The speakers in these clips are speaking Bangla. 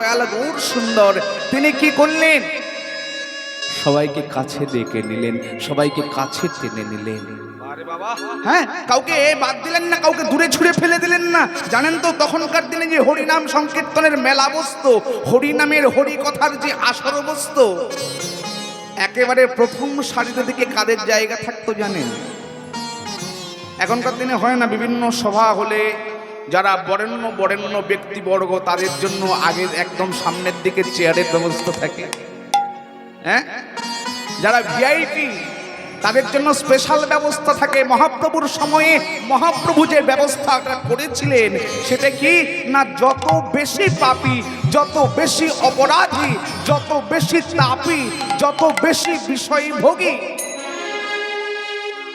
গৌর সুন্দর তিনি কি করলেন? সবাইকে কাছে ডেকে নিলেন, সবাইকে কাছে টেনে নিলেন। হ্যাঁ, কাউকে বাদ দিলেন না, কাউকে দূরে ছুঁড়ে ফেলে দিলেন না। জানেন তো তখনকার দিনে যে হরিনাম সংকীর্তনের মেলা বসতো, হরিনামের হরি কথার যে আসর বসতো, একেবারে প্রথম সারিতে দিকে কাদের জায়গা থাকতো জানেন? এখনকার দিনে হয় না, বিভিন্ন সভা হলে যারা বরেণ্য বরেণ্য ব্যক্তিবর্গ তাদের জন্য আগে একদম সামনের দিকে চেয়ারের ব্যবস্থা থাকে। হ্যাঁ, যারা ভিআইপি তাদের জন্য স্পেশাল ব্যবস্থা থাকে। মহাপ্রভুর সময়ে মহাপ্রভু যে ব্যবস্থাটা করেছিলেন সেটা কি না, যত বেশি পাপী, যত বেশি অপরাধী, যত বেশি তাপী, যত বেশি বিষয়ভোগী,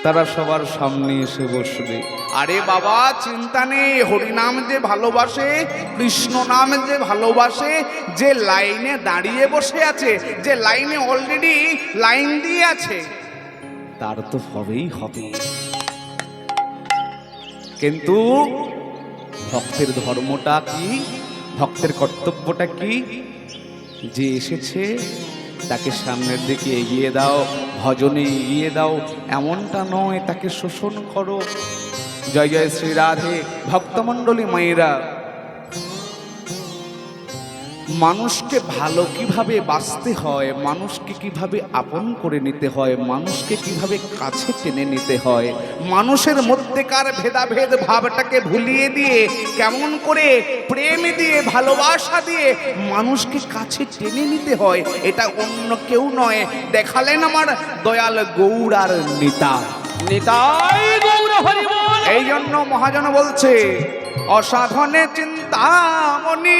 তারা সবার সামনে এসে বসবে। আরে বাবা চিন্তা নেই, হরিনাম যে ভালোবাসে, কৃষ্ণ নাম যে ভালোবাসে, যে লাইনে দাঁড়িয়ে বসে আছে, যে লাইনে অলরেডি লাইন দিয়ে আছে, তার তো হবেই হবে। কিন্তু ভক্তের ধর্মটা কি, ভক্তের কর্তব্যটা কি? যে এসেছে তাকে সামনের দিকে এগিয়ে দাও, ভজনে এগিয়ে দাও, এমনটা নয় তাকে শোষণ করো। জয় জয় শ্রী রাধে। ভক্তমণ্ডলী মায়েরা, মানুষকে ভালো কিভাবে বাঁচতে হয়, মানুষকে কিভাবে আপন করে নিতে হয়, মানুষকে কিভাবে কাছে টেনে নিতে হয়, মানুষের মধ্যেকার ভেদাভেদ ভাবটাকে ভুলিয়ে দিয়ে কেমন করে প্রেম দিয়ে ভালোবাসা দিয়ে মানুষকে কাছে টেনে নিতে হয়, এটা অন্য কেউ নয়, দেখালেন আমার দয়াল গৌর আর নিতাই। নিতাই গৌর হরি বল। এই জন্য মহাজন বলছে, অসাধনে চিন্তামণি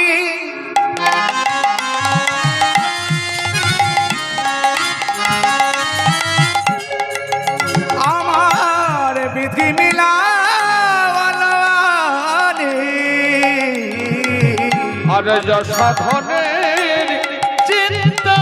আমার বিধি মিলাওয়ানি, আর সাধনের চিন্তা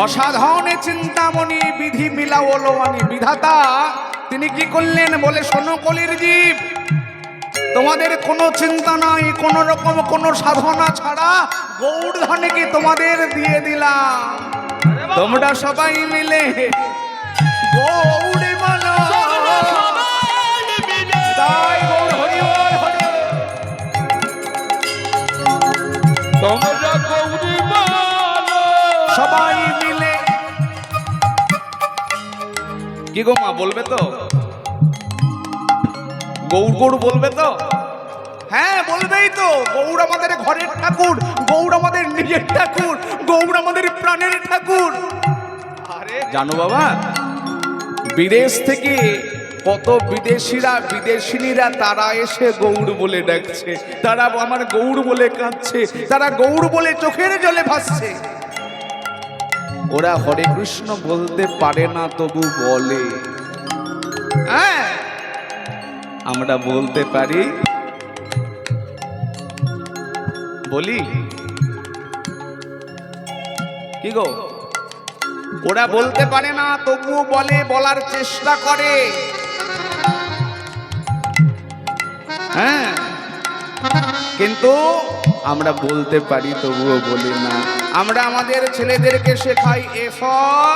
অসাধারণ চিন্তামণি বিধি মিলাওয়ানি। বিধাতা তিনি কি করলেন বলে, শোনো কলির জীব, তোমাদের কোনো চিন্তা নাই, কোন রকম কোনো সাধনা ছাড়া গৌর ধানেকে তোমাদের দিয়ে দিলাম। তোমরা সবাই মিলে গৌড়ে বলো, তাই গৌর হরি বল হরি বল। তোমরা গৌরী বলো, সবাই মিলে। কি গো মা, বলবে তো? গৌর গৌর বলবে তো? হ্যাঁ বলবেই তো। গৌর আমাদের ঘরের ঠাকুর, গৌর আমাদের নিজের ঠাকুর, গৌর আমাদের প্রাণের ঠাকুর। আরে জানো বাবা, বিদেশ থেকে কত বিদেশিনীরা তারা এসে গৌর বলে ডাকছে, তারা আমার গৌর বলে কাঁদছে, তারা গৌর বলে চোখের জলে ভাসছে। ওরা হরে কৃষ্ণ বলতে পারে না, তবু বলে। হ্যাঁ আমরা বলতে পারি, বলি কি গো? ওরা বলতে পারে না তবুও বলে, বলার চেষ্টা করে। হ্যাঁ, কিন্তু আমরা বলতে পারি তবুও বলি না। আমরা আমাদের ছেলেদেরকে শেখাই A for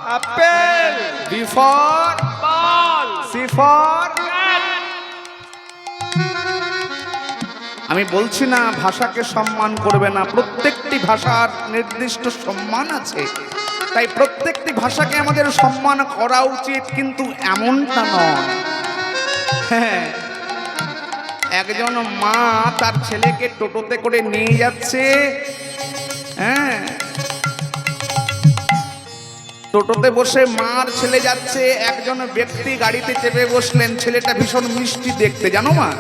apple, B for ball, C for. আমি বলছি না ভাষাকে সম্মান করবে না, প্রত্যেকটি ভাষার নির্দিষ্ট সম্মান আছে, তাই প্রত্যেকটি ভাষাকে আমাদের সম্মান করা উচিত, কিন্তু এমনটা নয়। হ্যাঁ, একজন মা তার ছেলেকে টোটোতে করে নিয়ে যাচ্ছে। হ্যাঁ, টোটোতে বসে মার ছেলে যাচ্ছে, একজন ব্যক্তি গাড়িতে চেপে বসলেন, ছেলেটা ভীষণ মিষ্টি দেখতে, জানো মা।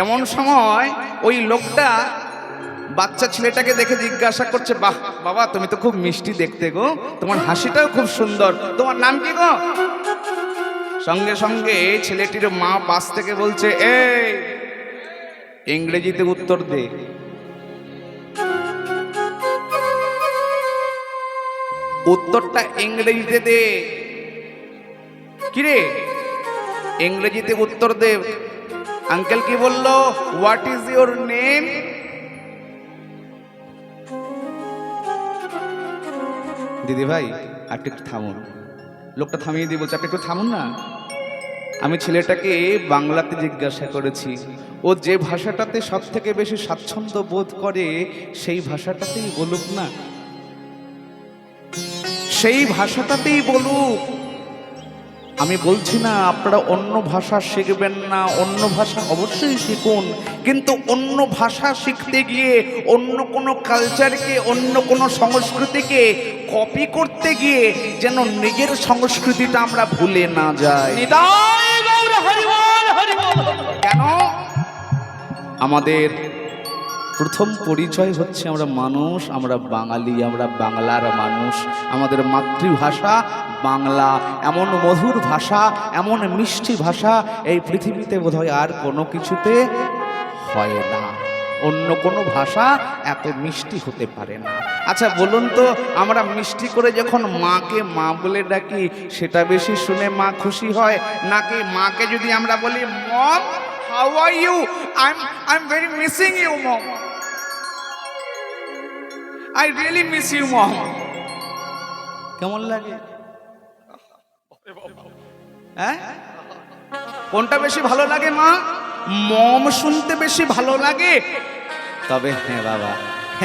এমন সময় ওই লোকটা বাচ্চা ছেলেটাকে দেখে জিজ্ঞাসা করছে, বাহ বাবা তুমি তো খুব মিষ্টি দেখতে গো, তোমার হাসিটাও খুব সুন্দর, তোমার নাম কি গো? সঙ্গে সঙ্গে ছেলেটির মা পাশ থেকে বলছে, এই ইংরেজিতে উত্তর দে। উত্তরটা ইংরেজিতে দে। কিরে, ইংরেজিতে উত্তর দে। আঙ্কেল কি বললো? What is your name? দিদি ভাই আপনি একটু থামুন। লোকটা থামিয়ে দিয়ে বলছে, আপনি একটু থামুন না। আমি ছেলেটাকে বাংলাতে জিজ্ঞাসা করেছি, ও যে ভাষাটাতে সব থেকে বেশি স্বাচ্ছন্দ্য বোধ করে সেই ভাষাটাতেই বলুক না, সেই ভাষাটাতেই বলুক। আমি বলছি না আপনারা অন্য ভাষা শিখবেন না, অন্য ভাষা অবশ্যই শিখুন, কিন্তু অন্য ভাষা শিখতে গিয়ে অন্য কোনো কালচারকে, অন্য কোনো সংস্কৃতিকে কপি করতে গিয়ে যেন নিজের সংস্কৃতিটা আমরা ভুলে না যাই। নিতাই গৌর হরি বল, হরি বল। কেন? আমাদের প্রথম পরিচয় হচ্ছে আমরা মানুষ, আমরা বাঙালি, আমরা বাংলার মানুষ। আমাদের মাতৃভাষা বাংলা, এমন মধুর ভাষা, এমন মিষ্টি ভাষা এই পৃথিবীতে বোধহয় আর কোনো কিছুতে হয় না। অন্য কোনো ভাষা এত মিষ্টি হতে পারে না। আচ্ছা বলুন তো, আমরা মিষ্টি করে যখন মাকে মা বলে ডাকি, সেটা বেশি শুনে মা খুশি হয়, নাকি মাকে যদি আমরা বলি, mom how are you, I am very missing you mom, I really miss you mom, কেমন লাগে? হ্যাঁ, কোনটা বেশি ভালো লাগে মা? মম শুনতে বেশি ভালো লাগে। তবে হ্যাঁ বাবা,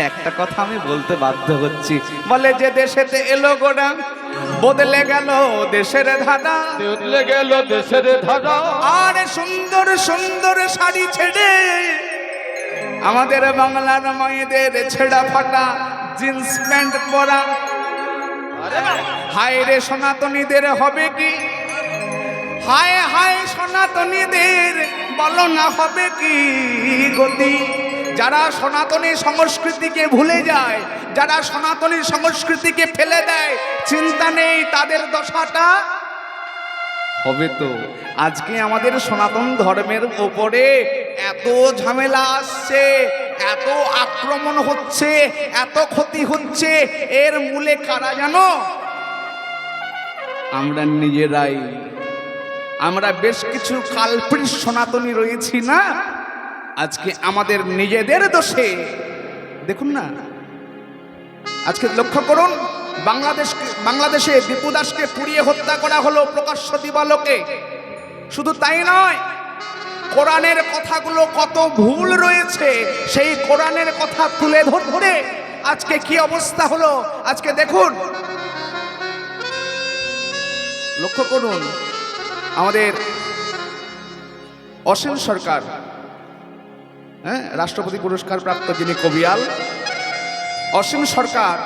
একটা কথা আমি বলতে বাধ্য হচ্ছি, বলে যে দেশেতে এলো গোড়া, বদলে গেল দেশের ধারা, বদলে গেল দেশের ধারা। আর সুন্দর সুন্দর শাড়ি ছেড়ে আমাদের বাংলার মায়েদের ছেঁড়া ফাটা জিন্স প্যান্ট পরা। হায় রে সনাতনীদের হবে কি, হায় হায় সনাতনীদের বলো না হবে কি গতি। যারা সনাতনী সংস্কৃতিকে ভুলে যায়, যারা সনাতনী সংস্কৃতিকে ফেলে দেয়, চিন্তা নেই তাদের দশাটা হবে। তো আজকে আমাদের সনাতন ধর্মের ওপরে এত ঝামেলা আসছে, এত আক্রমণ হচ্ছে, এত ক্ষতি হচ্ছে, এর মূলে কারা জানো? আমরা নিজেরাই। আমরা বেশ কিছু কালপ্রিট সনাতনী রয়েছি না, আজকে আমাদের নিজেদের দোষে। দেখুন না, আজকে লক্ষ্য করুন, বাংলাদেশে দীপু দাসকে পুড়িয়ে হত্যা করা হলো প্রকাশ্য দিবালোকে। শুধু তাই নয়, কোরআনের কথাগুলো কত ভুল রয়েছে, সেই কোরআনের কথা তুলে ধরে আজকে কি অবস্থা হলো। আজকে দেখুন, লক্ষ্য করুন, আমাদের অসীম সরকার, হ্যাঁ, রাষ্ট্রপতি পুরস্কার প্রাপ্ত যিনি কবিয়াল, অসীম সরকার,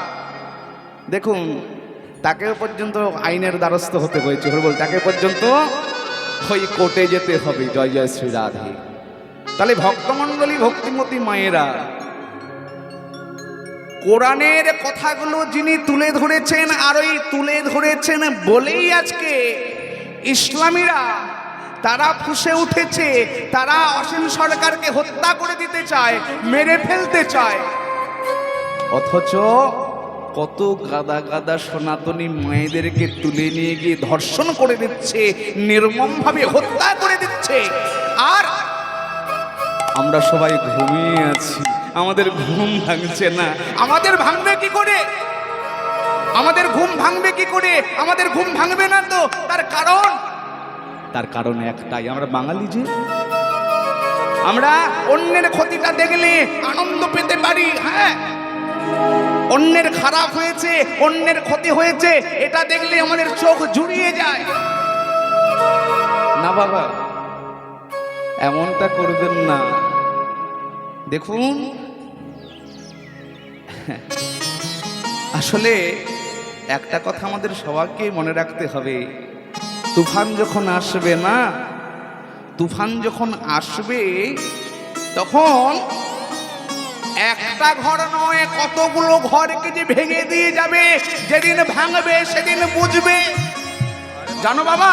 দেখুন তাকে পর্যন্ত আইনের দ্বারস্থ হতে হয়েছে। তাকে পর্যন্ত ওই কোর্টে যেতে হবে। জয় জয় শ্রী রাধে। তাহলে ভক্তমণ্ডলী, ভক্তিমতী মায়েরা, কোরআনের কথাগুলো যিনি তুলে ধরেছেন, আর ওই তুলে ধরেছেন বলেই আজকে ইসলামীরা তারা ফুঁসে উঠেছে, তারা অসীম সরকারকে হত্যা করে দিতে চায়, মেরে ফেলতে চায়। অথচ কত গাদা গাদা সনাতনী মায়েদেরকে তুলে নিয়ে গিয়ে ধর্ষণ করে দিচ্ছে, নির্মমভাবে হত্যা করে দিচ্ছে। আর আমরা সবাই ঘুমিয়ে আছি, আমাদের ঘুম ভাঙছে না। আমাদের ভাঙবে কি করে? আমাদের ঘুম ভাঙবে কি করে? আমাদের ঘুম ভাঙবে না তো। তার কারণ একটাই, আমরা বাঙালি যে আমরা অন্যের ক্ষতিটা দেখলে আনন্দ পেতে পারি। হ্যাঁ, অন্যের খারাপ হয়েছে, অন্যের ক্ষতি হয়েছে, এটা দেখলে আমাদের চোখ জুড়িয়ে যায়। না বাবা, এমনটা করবেন না। দেখুন, আসলে একটা কথা আমাদের সবাইকে মনে রাখতে হবে, তুফান যখন আসবে না, তুফান যখন আসবে তখন একটা ঘর নয়, কতগুলো ঘরকে যে ভেঙে দিয়ে যাবে। যেদিন ভাঙবে সেদিন বুঝবে। জানো বাবা,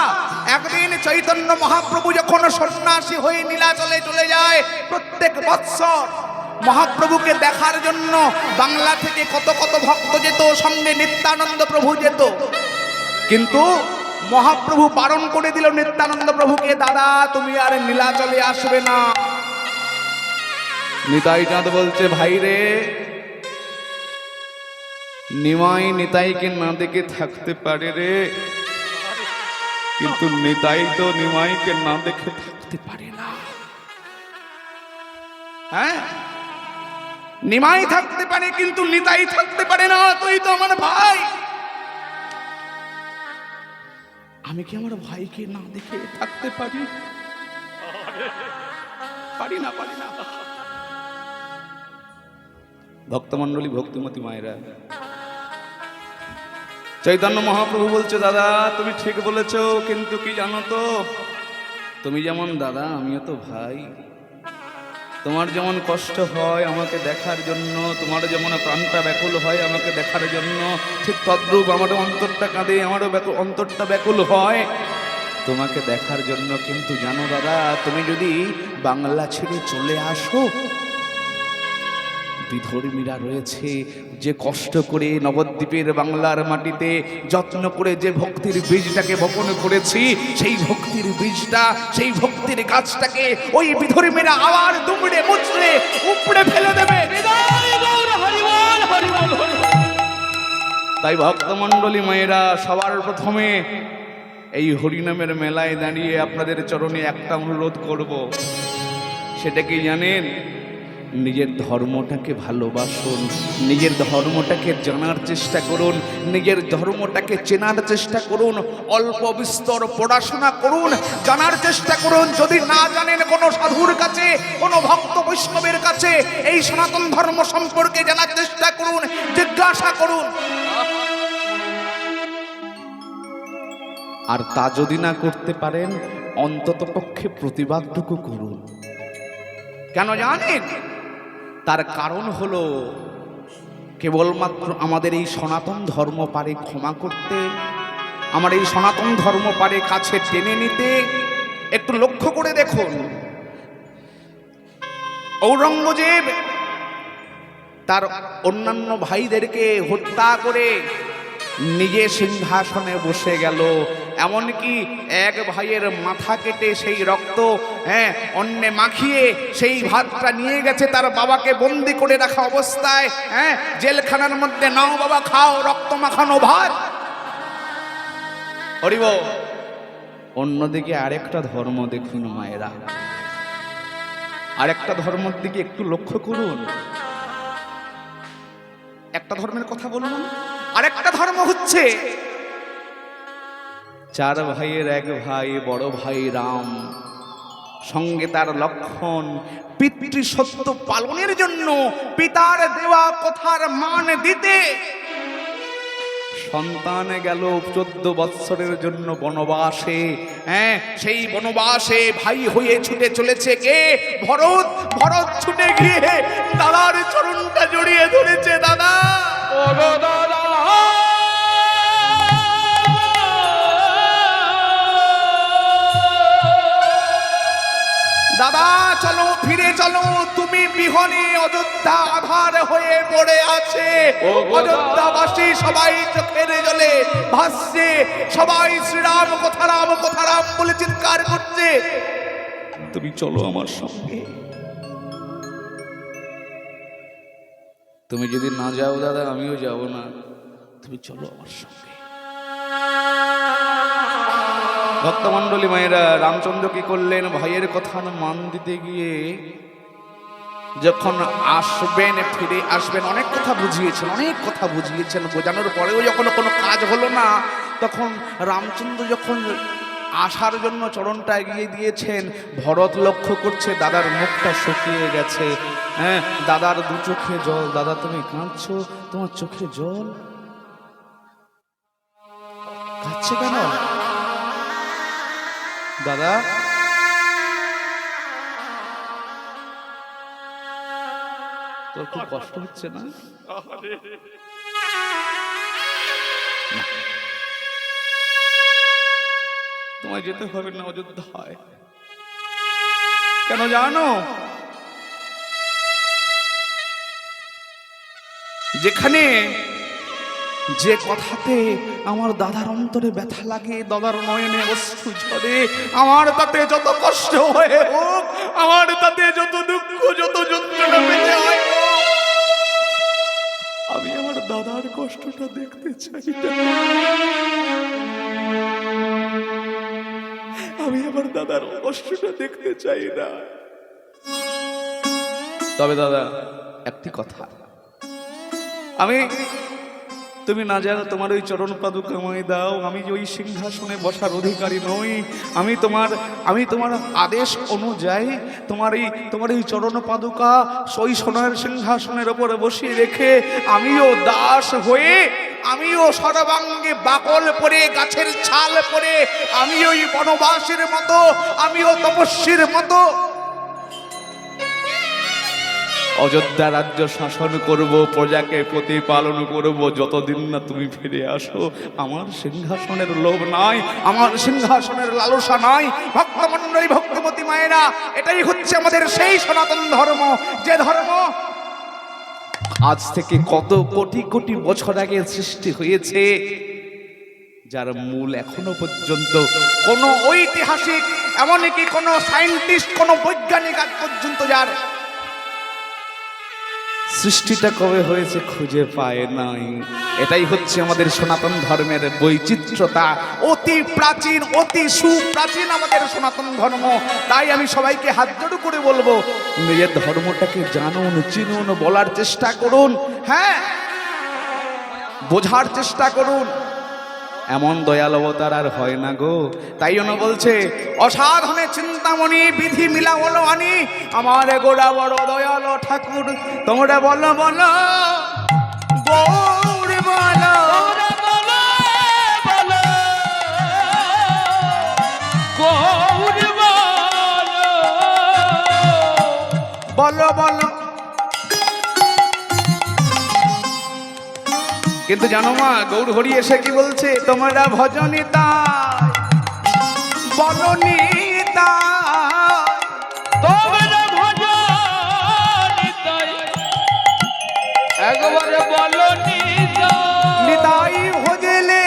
একদিন চৈতন্য মহাপ্রভু যখন সন্ন্যাসী হয়ে নীলাচলে চলে যায়, প্রত্যেক বৎসর মহাপ্রভুকে দেখার জন্য বাংলা থেকে কত কত ভক্ত যেত, সঙ্গে নিত্যানন্দ প্রভু যেত। কিন্তু মহাপ্রভু বারণ করে দিল নিত্যানন্দ প্রভুকে, দাদা তুমি আর নীলাচলে আসবে না। নিতাই চাঁদ বলছে, ভাই রে, নিমাই নিতাইকে না দেখে থাকতে পারে রে, কিন্তু নিতাই তো নিমাইকে না দেখে থাকতে পারে না। হ্যাঁ, নিমাই থাকতে পারে কিন্তু নিতাই থাকতে পারে না। তুই তো আমার ভাই, আমি কি আমার ভাইকে না দেখে থাকতে পারি? পারি না, পারি না। ভক্তমণ্ডলী, ভক্তিমতী মায়েরা, চৈতন্য মহাপ্রভু বলছে, দাদা তুমি ঠিক বলেছ, কিন্তু কি জানো তো, তুমি যেমন দাদা আমিও তো ভাই। তোমার যেমন কষ্ট হয় আমাকে দেখার জন্য, তোমার যেমন প্রাণটা ব্যাকুল হয় আমাকে দেখার জন্য, ঠিক তদ্রূপ আমারও অন্তরটা কাঁদে, আমারও অন্তরটা ব্যাকুল হয় তোমাকে দেখার জন্য। কিন্তু জানো দাদা, তুমি যদি বাংলা ছেড়ে চলে আসো, বিধর্মীরা রয়েছে যে কষ্ট করে নবদ্বীপের বাংলার মাটিতে যত্ন করে যে ভক্তির বীজটাকে বপন করেছি, সেই ভক্তির বীজটা, সেই ভক্তির গাছটাকে ওই বিধর্মীরা আবার দুমড়ে মুচড়ে উপড়ে ফেলে দেবে। তাই ভক্তমণ্ডলী মায়েরা, সবার প্রথমে এই হরিনামের মেলায় দাঁড়িয়ে আপনাদের চরণে একটা অনুরোধ করব। সেটা কি জানেন? নিজের ধর্মটাকে ভালোবাসুন, নিজের ধর্মটাকে জানার চেষ্টা করুন, নিজের ধর্মটাকে চেনার চেষ্টা করুন, অল্প বিস্তর পড়াশোনা করুন, জানার চেষ্টা করুন। যদি না জানেন, কোনো সাধুর কাছে, কোনো ভক্ত বৈষ্ণবের কাছে এই সনাতন ধর্ম সম্পর্কে জানার চেষ্টা করুন, জিজ্ঞাসা করুন। আর তা যদি না করতে পারেন, অন্তত পক্ষে প্রতিবাদটুকু করুন। কেন জানেন? তার কারণ হলো, কেবলমাত্র আমাদের এই সনাতন ধর্ম পারে ক্ষমা করতে, আমার এই সনাতন ধর্ম পারে কাছে টেনে নিতে। একটু লক্ষ্য করে দেখুন, ঔরঙ্গজেব তার অন্যান্য ভাইদেরকে হত্যা করে নিজে সিংহাসনে বসে গেল। এমনকি এক ভাইয়ের মাথা কেটে সেই রক্ত অন্নে মাখিয়ে সেই ভাতটা নিয়ে গেছে তার বাবাকে বন্দি করে রাখা অবস্থায়। জেলখানার মধ্যে, নাও বাবা খাও রক্ত মাখানো ভাত। হরিব। অন্যদিকে আরেকটা ধর্ম দেখুন মায়েরা, আরেকটা ধর্মের দিকে একটু লক্ষ্য করুন। একটা ধর্মের কথা বলুন, আরেকটা ধর্ম হচ্ছে চার ভাইয়ের এক ভাই, বড় ভাই রাম, সঙ্গে তার লক্ষণ, পিতৃ সত্য পালনের জন্য পিতার দেওয়া কথার মান দিতে সন্তান গেল 14 বৎসরের জন্য বনবাসে। সেই বনবাসে ভাই হয়ে ছুটে চলেছে কে? ভরত। ভরত ছুটে গিয়ে দাদার চরণটা জড়িয়ে ধরেছে। দাদা, দাদা চলো, ফিরে চলো, তুমি বিহনে অযোধ্যা আধার হয়ে পড়ে আছে। অযোধ্যাবাসী সবাই চোখের জলে ভাসছে, সবাই শ্রীরাম কোথারাম কোথারাম বলে চিৎকার করছে। তুমি চলো আমার সঙ্গে। তুমি যদি না যাও দাদা, আমিও যাব না, তুমি চলো আমার সঙ্গে। ভক্তমণ্ডলী মায়েরা, রামচন্দ্র কি করলেন? ভাইয়ের কথা মান দিতে গিয়ে যখন আসবেন, ফিরে আসবেন, অনেক কথা বুঝিয়েছেন, অনেক কথা বুঝিয়েছেন। বোঝানোর পরেও যখন কোনো কাজ হলো না, তখন রামচন্দ্র যখন আসার জন্য চরণটা এগিয়ে দিয়েছেন, ভরত লক্ষ্য করছে দাদার মুখটা শুকিয়ে গেছে। দাদার দু চোখে জল। দাদা তুমি কাঁদছো, তোমার চোখে জল? কাঁদছে কেন দাদা? তোর খুব কষ্ট হচ্ছে না? তোমায় যেতে হবে না অযোধ্যায়। কেন জানো? যেখানে যে কথাতে আমার দাদার অন্তরে ব্যথা লাগে, দাদার নয়নে অশ্রু ঝরে, আমার তাতে যত কষ্ট হয়ে হোক, আমার তাতে যত দুঃখ যত যন্ত্রণা পেতে হয় হোক, আমি আমার দাদার কষ্টটা দেখতে চাই না। আমি আমার দাদার কষ্টটা দেখতে চাই না। তবে দাদা একটি কথা, আমি তুমি না জানো তোমার ওই চরণ পাদুকা আমায় দাও, আমি যে ওই সিংহাসনে বসার অধিকারী নই। আমি তোমার আদেশ অনুযায়ী তোমার এই চরণ পাদুকা ওই সোনার সিংহাসনের ওপরে বসিয়ে রেখে আমিও দাস হয়ে, আমিও সর্বাঙ্গে বাকল পরে গাছের ছাল পরে, আমি ওই বনবাসীর মতো, আমিও তপস্বীর মতো অযোধ্যা রাজ্য শাসন করব, প্রজাকে প্রতিপালন করব যতদিন না তুমি ফিরে আসো। আমার সিংহাসনের লোভ নাই, আমার সিংহাসনের লালসা নাই। ভক্তমণ্ডলী, ভক্তবতী মায়েরা, এটাই হচ্ছে আমাদের সেই সনাতন ধর্ম, যে ধর্ম আজ থেকে কত কোটি কোটি বছর আগে সৃষ্টি হয়েছে, যার মূল এখনো পর্যন্ত কোনো ঐতিহাসিক, এমনকি কোনো সায়েন্টিস্ট, কোনো বৈজ্ঞানিক আজ পর্যন্ত যার সৃষ্টিটা কবে হয়েছে খুঁজে পায় নাই। এটাই হচ্ছে আমাদের সনাতন ধর্মের বৈচিত্র্যতা। অতি প্রাচীন, অতি সুপ্রাচীন আমাদের সনাতন ধর্ম। তাই আমি সবাইকে হাত জোড় করে বলবো, নিজের ধর্মটাকে জানুন, চিনুন, বলার চেষ্টা করুন, হ্যাঁ, বোঝার চেষ্টা করুন। এমন দয়াল অবতার আর হয় না গো। তাই জন্য বলছে, অসাধনে চিন্তামণি বিধি মিলা বলো আনি, আমার গোড়া বড় দয়াল ঠাকুর, তোমরা বলো বলো গৌর বলো, বলো বলো। কিন্তু জানো মা, গৌর হরি এসে কি বলছে, তোমরা ভজনিতা বলো নিতা, তোমরা ভজনিতা একবারে বলো নিতাই ভজলে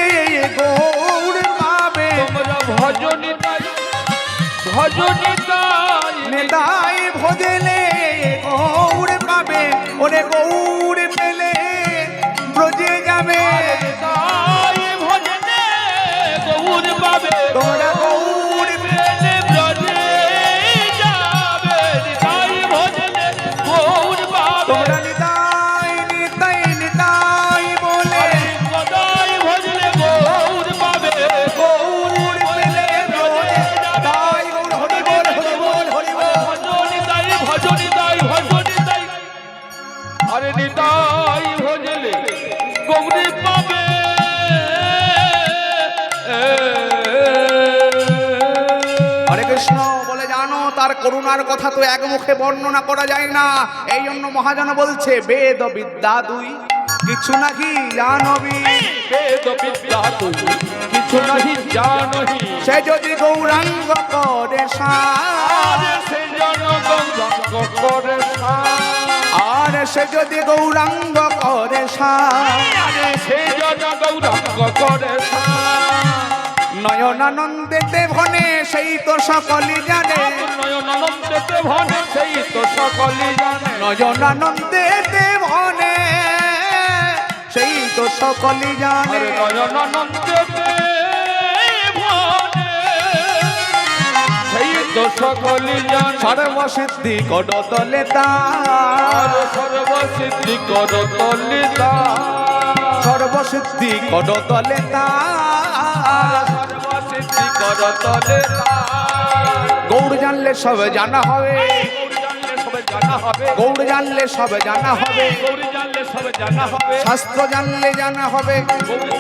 গৌর পাবে, তোমরা ভজনিতা নিতাই ভজলে গৌর পাবে, ওরে গৌর পেলে ব্রজে যাবে, গৌর পাবে, তোমরা গৌর পেলে ব্রজে যাবে, নিতাই ভজনে গৌর পাবে, তোমরা নিতাই নিতাই নিতাই বলে নিতাই ভজনে গৌর পাবে, গৌর পেলে ব্রজে তাই গৌর হরি বল হরি বল হরি বল। ভজনিতাই ভজনিতাই ভজনিতাই, আরে নিতাই ভজলে গৌরী পাবে। হরে কৃষ্ণ বলে জানো, তার করুণার কথা তো এক মুখে বর্ণনা করা যায় না। এই জন্য মহাজন বলছে, বেদ বিদ্যা দুই কিছু নাহি জানবি, বেদ বিদ্যা তুই কিছু নাহি জানহি, সে যদি গৌরাঙ্গ করে সার, সে জন গৌরাঙ্গ করে আর সে যদি গৌরাঙ্গ করে সার, সে জন গৌরাঙ্গ করে নয়নানন্দেতে ভনে সেই তো সকলই জানে, নয়নানন্দেতে ভনে সেই তো সকলই জানে, নয়নানন্দেতে ভনে সেই তো সকলই জানে, নয়নানন্দেতে ভনে সেই তো সকলই জানে, সর্বসিদ্ধি করতলে তার, সর্বসিদ্ধি করতলে তার, সর্বসিদ্ধি করতলে তার, সর্বসিদ্ধি করতলে তার, গৌর জানলে সব জানা হবে, গৌর জানলে সবে জানা হবে, গৌর জানলে সব জানা হবে, গৌর জানলে সবে জানা হবে, শাস্ত্র জানলে জানা হবে, গৌর